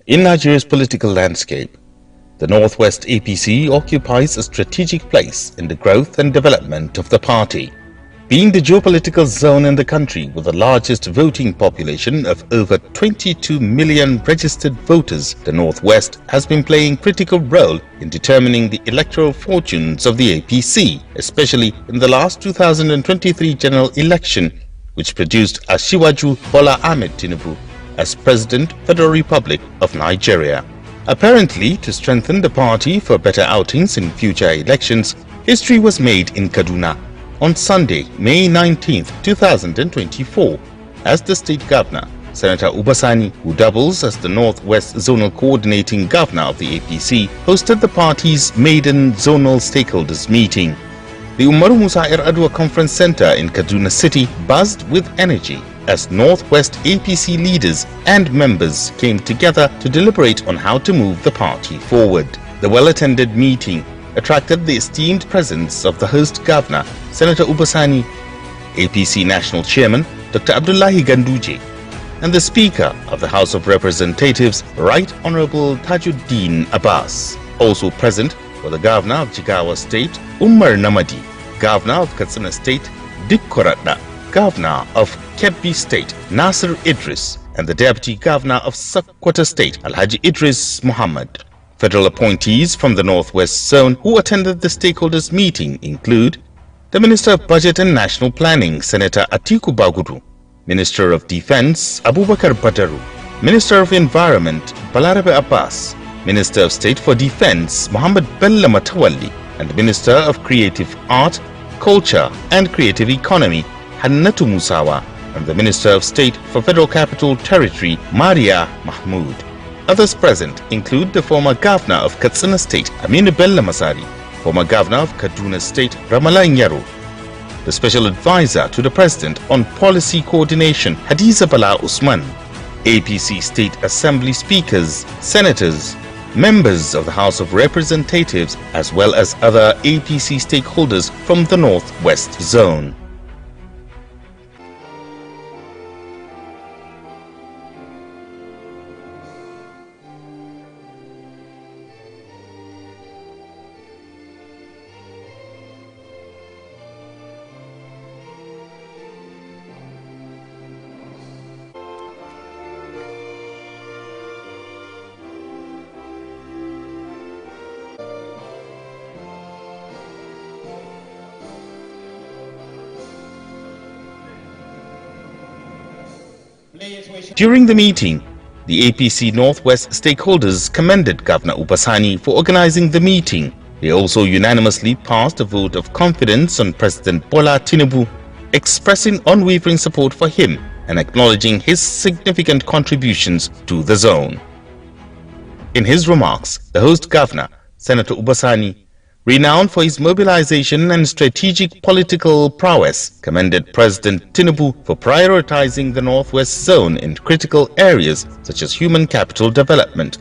In Nigeria's political landscape, the Northwest APC occupies a strategic place in the growth and development of the party. Being the geopolitical zone in the country with the largest voting population of over 22 million registered voters, the Northwest has been playing a critical role in determining the electoral fortunes of the APC, especially in the last 2023 general election, which produced Asiwaju Bola Ahmed Tinubu as President, Federal Republic of Nigeria. Apparently, to strengthen the party for better outings in future elections, history was made in Kaduna on Sunday, May 19, 2024, as the state governor, Senator Sani, who doubles as the Northwest Zonal Coordinating Governor of the APC, hosted the party's maiden zonal stakeholders meeting. The Umaru Musa Yar'Adua Conference Center in Kaduna City buzzed with energy as Northwest APC leaders and members came together to deliberate on how to move the party forward. The well-attended meeting attracted the esteemed presence of the host governor, Senator Sani, APC National Chairman Dr. Abdullahi Ganduje, and the Speaker of the House of Representatives, Right Honorable Tajuddin Abbas. Also present were the Governor of Jigawa State, Umar Namadi, Governor of Katsina State, Dikkoradda, Governor of Kebbi State, Nasir Idris, and the Deputy Governor of Sokoto State, Alhaji Idris Muhammad. Federal appointees from the Northwest Zone who attended the stakeholders meeting include the Minister of Budget and National Planning, Senator Atiku Bagudu, Minister of Defense, Abubakar Badaru, Minister of Environment, Balarabe Abbas, Minister of State for Defense, Muhammad Bello Matawalli, and Minister of Creative Art, Culture and Creative Economy, Hannatu Musawa, and the Minister of State for Federal Capital Territory, Maria Mahmood. Others present include the former Governor of Katsina State, Aminu Bello Masari, former Governor of Kaduna State, Ramala Nyaro, the Special Advisor to the President on Policy Coordination, Hadiza Bala Usman, APC State Assembly Speakers, Senators, members of the House of Representatives, as well as other APC stakeholders from the Northwest Zone. During the meeting, the APC Northwest stakeholders commended Governor Sani for organizing the meeting. They also unanimously passed a vote of confidence on President Bola Tinubu, expressing unwavering support for him and acknowledging his significant contributions to the zone. In his remarks, the host governor, Senator Sani, renowned for his mobilization and strategic political prowess, commended President Tinubu for prioritizing the Northwest Zone in critical areas such as human capital development,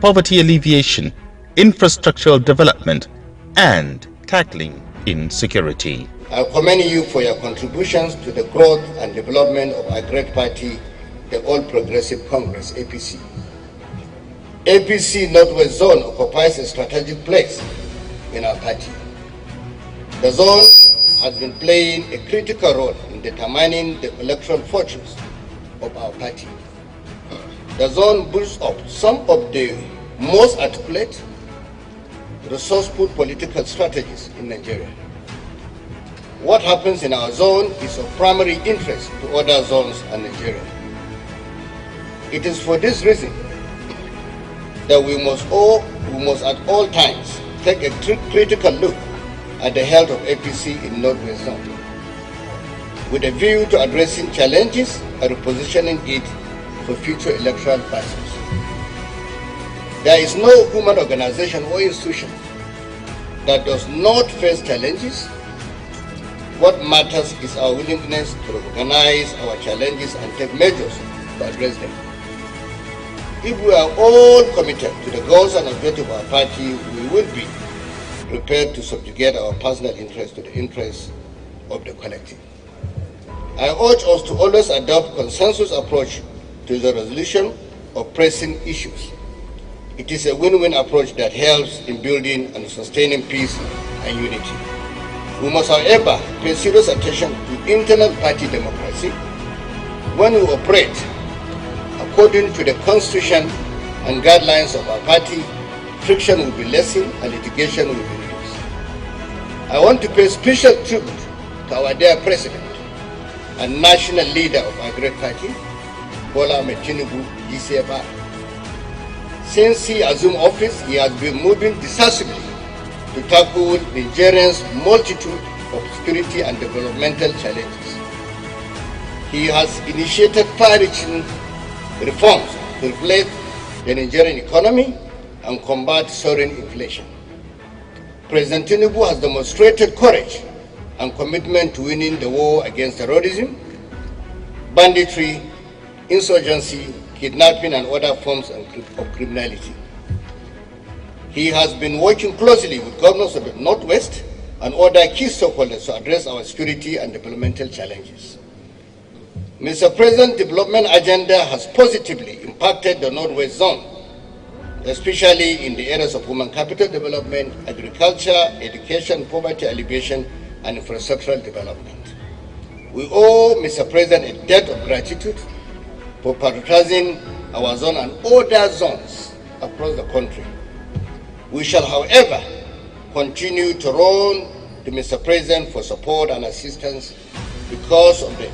poverty alleviation, infrastructural development, and tackling insecurity. I commend you for your contributions to the growth and development of our great party, the All Progressive Congress, APC. APC Northwest Zone occupies a strategic place in our party. The zone has been playing a critical role in determining the electoral fortunes of our party. The zone builds up some of the most articulate, resourceful political strategies in Nigeria. What happens in our zone is of primary interest to other zones in Nigeria. It is for this reason that we must at all times take a critical look at the health of APC in Northwest Zone, with a view to addressing challenges and repositioning it for future electoral battles. There is no human organization or institution that does not face challenges. What matters is our willingness to recognize our challenges and take measures to address them. If we are all committed to the goals and objectives of our party, we will be prepared to subjugate our personal interests to the interests of the collective. I urge us to always adopt a consensus approach to the resolution of pressing issues It is a win-win approach that helps in building and sustaining peace and unity. We must, however, pay serious attention to internal party democracy. When we operate according to the Constitution and guidelines of our party, friction will be lessened and litigation will be reduced. I want to pay special tribute to our dear President and national leader of our great party, Bola Ahmed Tinubu, DCFR. Since he assumed office, he has been moving decisively to tackle Nigerians' multitude of security and developmental challenges. He has initiated far-reaching reforms to reflect the Nigerian economy and combat soaring inflation. President Tinubu has demonstrated courage and commitment to winning the war against terrorism, banditry, insurgency, kidnapping, and other forms of criminality. He has been working closely with governors of the Northwest and other key stakeholders to address our security and developmental challenges. Mr. President, development agenda has positively impacted the Northwest Zone, especially in the areas of human capital development, agriculture, education, poverty alleviation, and infrastructural development. We owe Mr. President a debt of gratitude for prioritizing our zone and other zones across the country. We shall, however, continue to run to Mr. President for support and assistance because of the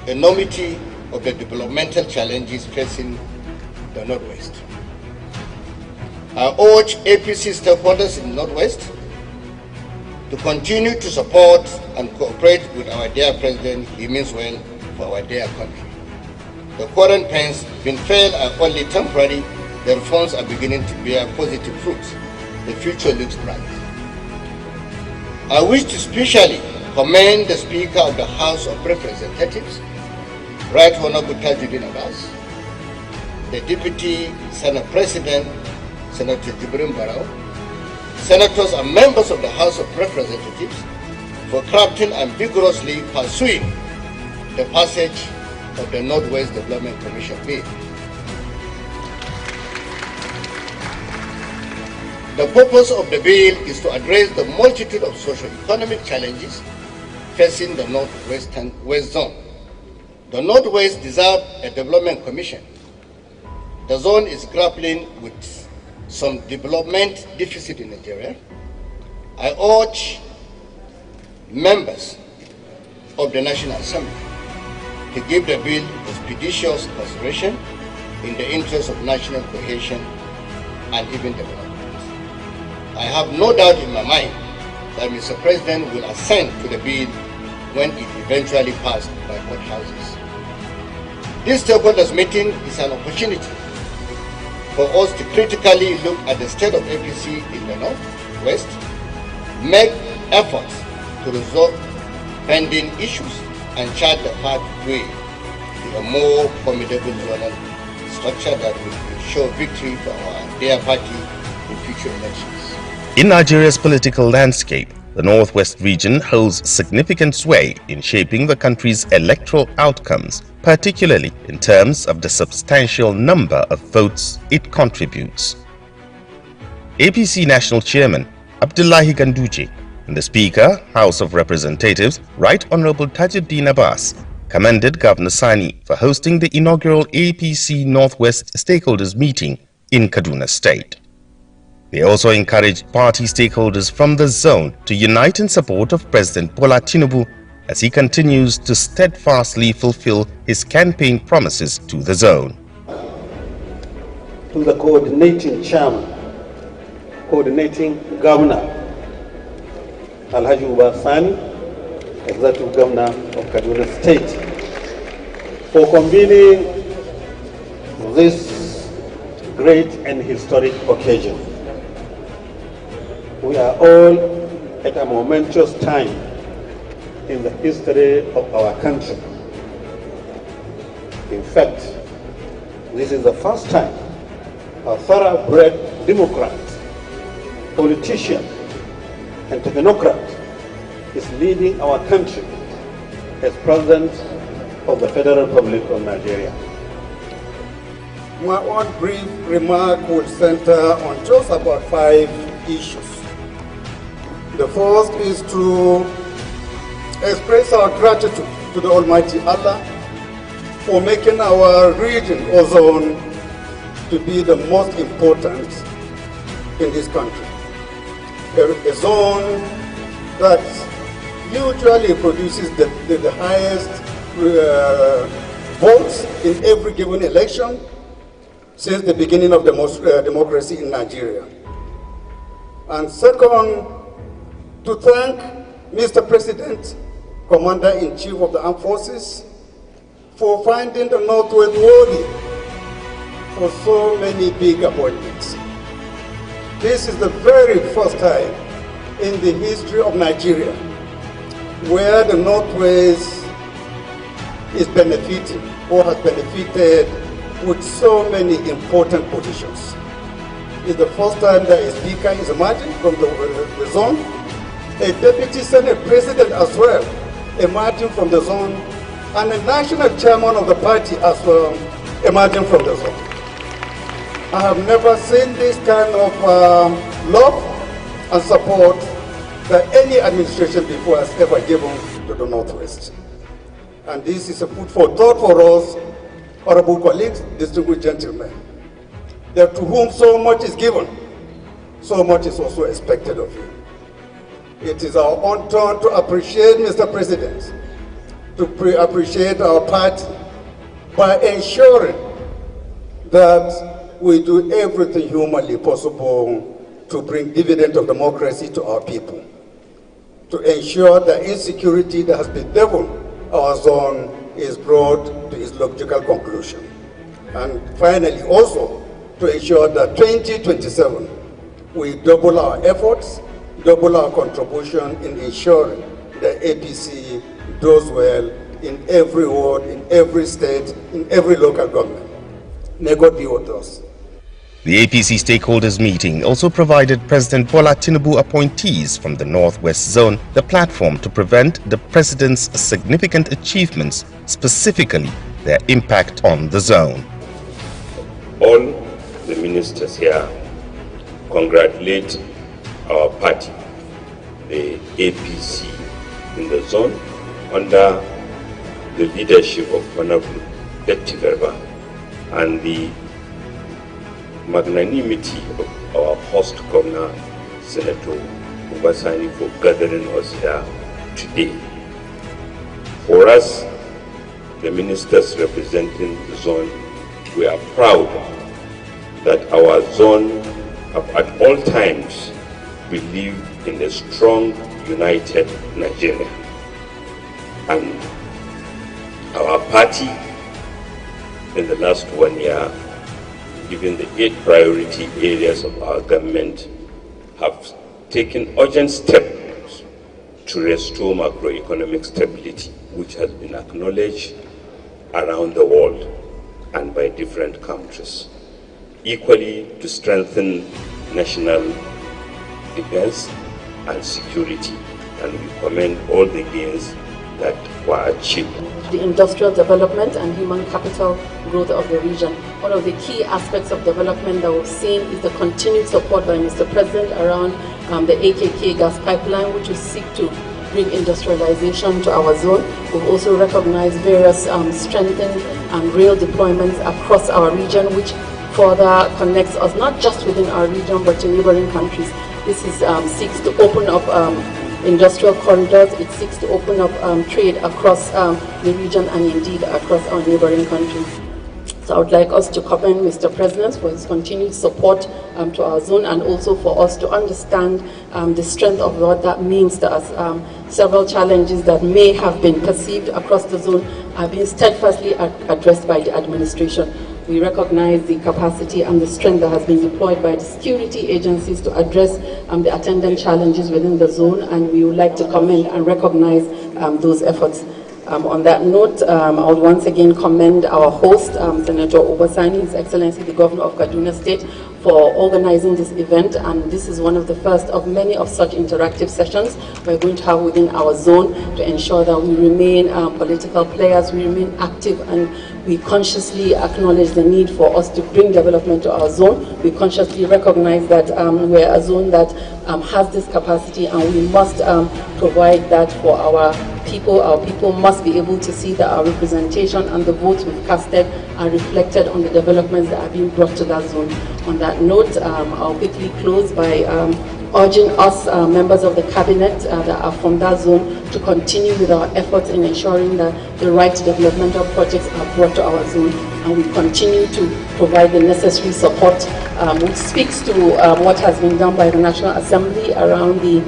enormity of the developmental challenges facing the Northwest. I urge APC stakeholders in the Northwest to continue to support and cooperate with our dear President. He means well for our dear country. The current pains being felt are only temporary. The reforms are beginning to bear positive fruits. The future looks bright. I wish to specially commend the Speaker of the House of Representatives, Right Honorable Tajuddin Abbas, the Deputy Senate President, Senator Jibrin Barao, Senators and members of the House of Representatives for crafting and vigorously pursuing the passage of the Northwest Development Commission Bill. The purpose of the bill is to address the multitude of socio-economic challenges facing the Northwestern West Zone. The Northwest deserves a development commission. The zone is grappling with some development deficit in Nigeria. I urge members of the National Assembly to give the bill expeditious consideration in the interest of national cohesion and even development. I have no doubt in my mind that Mr. President will assent to the bill when it eventually passed by both houses. This stakeholders meeting is an opportunity for us to critically look at the state of APC in the Northwest, make efforts to resolve pending issues, and chart the pathway to a more formidable zonal structure that will ensure victory for our dear party in future elections. In Nigeria's political landscape, the Northwest region holds significant sway in shaping the country's electoral outcomes, particularly in terms of the substantial number of votes it contributes. APC National Chairman Abdullahi Ganduje and the Speaker, House of Representatives, Right Honorable Tajuddin Abbas, commended Governor Sani for hosting the inaugural APC Northwest Stakeholders Meeting in Kaduna State. They also encouraged party stakeholders from the zone to unite in support of President Bola Tinubu as he continues to steadfastly fulfill his campaign promises to the zone. To the coordinating chairman, coordinating governor, Alhaji Sani, Executive Governor of Kaduna State, for convening this great and historic occasion. We are all at a momentous time in the history of our country. In fact, this is the first time a thoroughbred Democrat, politician, and technocrat is leading our country as President of the Federal Republic of Nigeria. My own brief remark will center on just about 5 issues. The first is to express our gratitude to the Almighty Allah for making our region or zone to be the most important in this country. A zone that usually produces the highest votes in every given election since the beginning of democracy in Nigeria. And second, to thank Mr. President, Commander-in-Chief of the Armed Forces, for finding the Northwest worthy for so many big appointments. This is the very first time in the history of Nigeria where the Northwest is benefiting or has benefited with so many important positions. It's the first time that a speaker is emerging from the zone, a deputy senate president as well emerging from the zone, and a national chairman of the party as well emerging from the zone. I have never seen this kind of love and support that any administration before has ever given to the Northwest. And this is a food for thought for us, honorable colleagues, distinguished gentlemen, that to whom so much is given, so much is also expected of you. It is our own turn to appreciate Mr. President, to appreciate our party by ensuring that we do everything humanly possible to bring dividend of democracy to our people, to ensure that insecurity that has bedeviled our zone is brought to its logical conclusion. And finally, also, to ensure that 2027, we double our efforts, double our contribution in ensuring that APC does well in every ward, in every state, in every local government. May God be with us. The APC stakeholders meeting also provided President Bola Tinubu appointees from the Northwest Zone the platform to present the President's significant achievements, specifically their impact on the zone. All the ministers here congratulate our party, the APC in the zone, under the leadership of Honorable Deputy Verba and the magnanimity of our host governor, Senator Sani, for gathering us here today. For us, the ministers representing the zone, we are proud that our zone have at all times believed in a strong, united Nigeria. And our party in the last 1 year, given the 8 priority areas of our government, have taken urgent steps to restore macroeconomic stability, which has been acknowledged around the world and by different countries. Equally, to strengthen national defense and security, and we commend all the gains that were achieved. The industrial development and human capital growth of the region. One of the key aspects of development that we've seen is the continued support by Mr. President around the AKK gas pipeline, which will seek to bring industrialization to our zone. We've also recognized various strengthened and rail deployments across our region, which further connects us not just within our region but to neighboring countries. This is, seeks to open up industrial corridors. It seeks to open up trade across the region and indeed across our neighboring countries. So I would like us to commend Mr. President for his continued support to our zone, and also for us to understand the strength of what that means to us. Several challenges that may have been perceived across the zone are being steadfastly addressed by the administration. We recognize the capacity and the strength that has been deployed by the security agencies to address the attendant challenges within the zone, and we would like to commend and recognize those efforts. On that note, I would once again commend our host, Senator Sani, His Excellency the Governor of Kaduna State, for organizing this event, and this is one of the first of many of such interactive sessions we're going to have within our zone to ensure that we remain political players, we remain active, and we consciously acknowledge the need for us to bring development to our zone. We consciously recognize that we're a zone that has this capacity, and we must provide that for our people. Our people must be able to see that our representation and the votes we've casted are reflected on the developments that are being brought to that zone. On that note, I'll quickly close by urging us, members of the cabinet that are from that zone, to continue with our efforts in ensuring that the right developmental projects are brought to our zone, and we continue to provide the necessary support, which speaks to what has been done by the National Assembly around the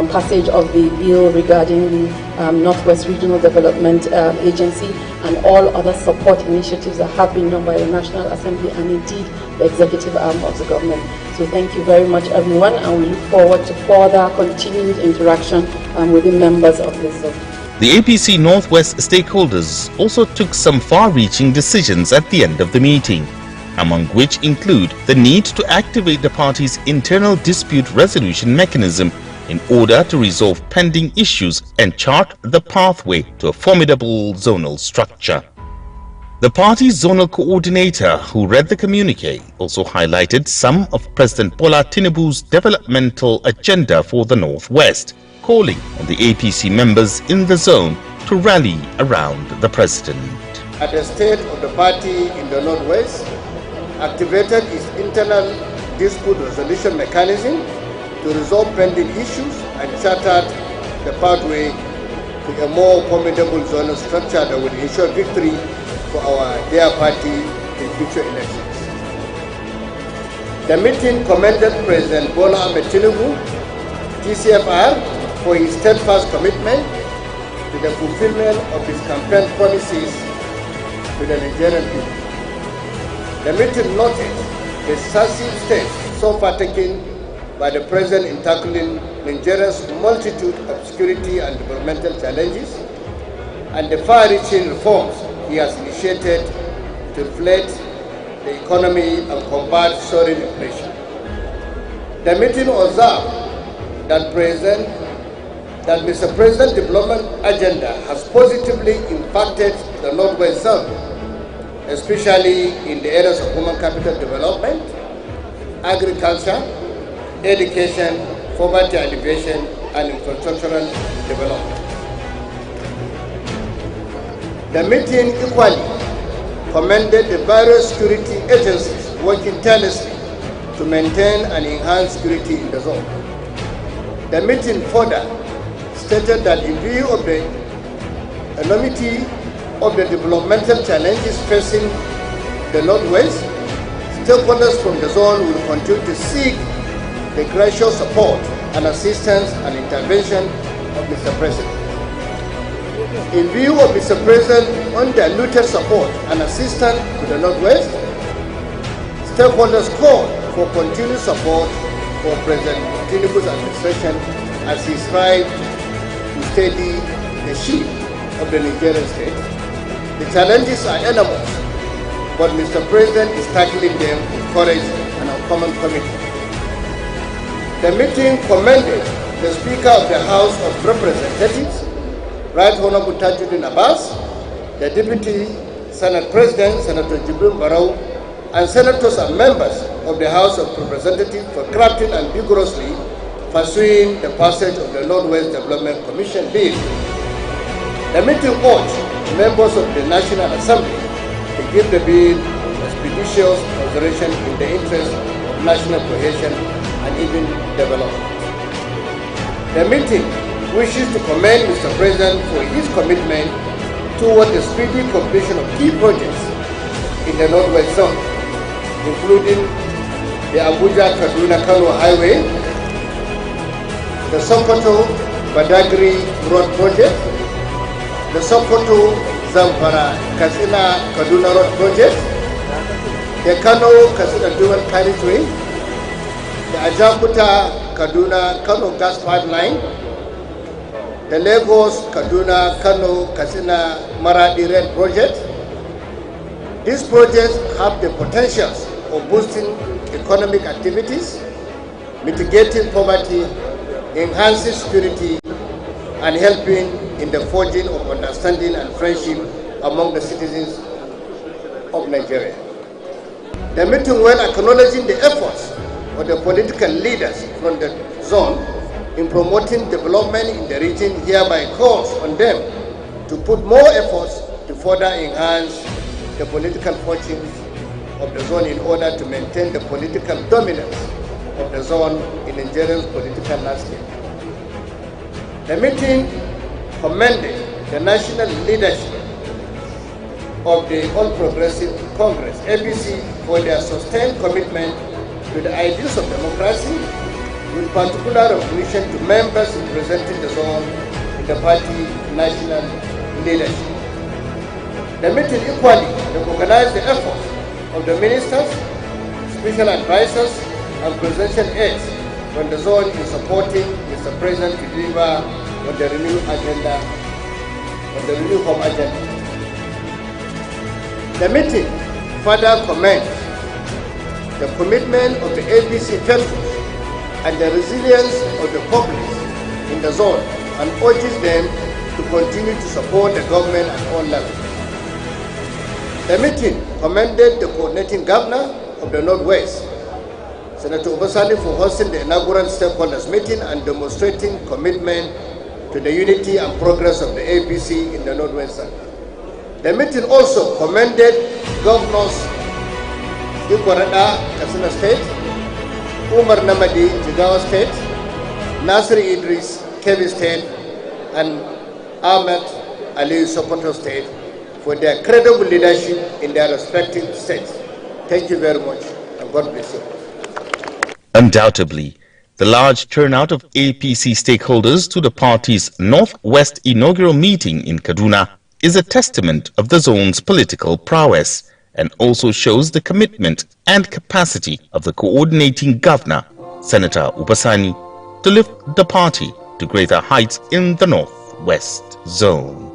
passage of the bill regarding the Northwest Regional Development Agency, and all other support initiatives that have been done by the National Assembly and indeed the executive arm of the government. So thank you very much, everyone, and we look forward to further continued interaction with the members of this zone. The APC Northwest stakeholders also took some far-reaching decisions at the end of the meeting, among which include the need to activate the party's internal dispute resolution mechanism in order to resolve pending issues and chart the pathway to a formidable zonal structure. The party's zonal coordinator, who read the communique, also highlighted some of President Bola Tinubu's developmental agenda for the Northwest, calling on the APC members in the zone to rally around the president. At the state of the party in the Northwest, activated its internal dispute resolution mechanism to resolve pending issues and chartered the pathway to a more formidable zonal structure that will ensure victory for our dear party in future elections. The meeting commended President Bola Ahmed Tinubu, TCFR, for his steadfast commitment to the fulfillment of his campaign promises to the Nigerian people. The meeting noted the decisive steps so far taken by the President in tackling Nigeria's multitude of security and developmental challenges, and the far-reaching reforms he has initiated to inflate the economy and combat soaring inflation. The meeting observed that Mr. President's development agenda has positively impacted the Northwest Zone, especially in the areas of human capital development, agriculture, education, poverty alleviation, and infrastructural development. The meeting equally commended the various security agencies working tirelessly to maintain and enhance security in the zone. The meeting further stated that in view of the enormity of the developmental challenges facing the Northwest, stakeholders from the zone will continue to seek the gracious support and assistance and intervention of Mr. President. In view of Mr. President's undiluted support and assistance to the Northwest, stakeholders call for continued support for President Tinubu's administration as he strives to steady the ship of the Nigerian state. The challenges are enormous, but Mr. President is tackling them with courage and uncommon commitment. The meeting commended the Speaker of the House of Representatives, Right Honorable Tajuddin Abbas, the Deputy Senate President, Senator Jibril Barau, and Senators and members of the House of Representatives for crafting and vigorously pursuing the passage of the Northwest Development Commission Bill. The meeting urged members of the National Assembly to give the bill expeditious consideration in the interest of national cohesion and even development. The meeting wishes to commend Mr. President for his commitment toward the speedy completion of key projects in the Northwest Zone, including the Abuja-Kaduna-Kano Highway, the Sokoto-Badagry Road Project, the Sokoto-Zamfara-Katsina-Kaduna Road Project, the Kano-Katsina Dual Carriageway, the Ajakuta-Kaduna-Kano Gas Pipeline, the Lagos, Kaduna, Kano, Katsina, Maradi Rail project. These projects have the potentials of boosting economic activities, mitigating poverty, enhancing security, and helping in the forging of understanding and friendship among the citizens of Nigeria. The meeting, when acknowledging the efforts of the political leaders from the zone in promoting development in the region, hereby calls on them to put more efforts to further enhance the political fortunes of the zone in order to maintain the political dominance of the zone in Nigeria's political landscape. The meeting commended the national leadership of the All Progressive Congress, APC, for their sustained commitment to the ideals of democracy, with particular recognition to members representing the zone in the party national leadership. The meeting equally recognized the efforts of the ministers, special advisors, and presidential aides from the zone in supporting Mr. President to deliver on the renewed agenda, on the renewed home agenda. The meeting further commends the commitment of the APC faithful and the resilience of the populace in the zone, and urges them to continue to support the government at all levels. The meeting commended the coordinating governor of the Northwest, Senator Sani, for hosting the inaugural stakeholders meeting and demonstrating commitment to the unity and progress of the APC in the Northwestern. The meeting also commended Governors Ikwarada, Katsina State, Umar Namadi, Jigawa State, Nasir Idris, Kebbi State, and Ahmed Ali, Sokoto State, for their credible leadership in their respective states. Thank you very much, and God bless you. Undoubtedly, the large turnout of APC stakeholders to the party's Northwest inaugural meeting in Kaduna is a testament of the zone's political prowess, and also shows the commitment and capacity of the coordinating governor, Senator Sani, to lift the party to greater heights in the Northwest zone.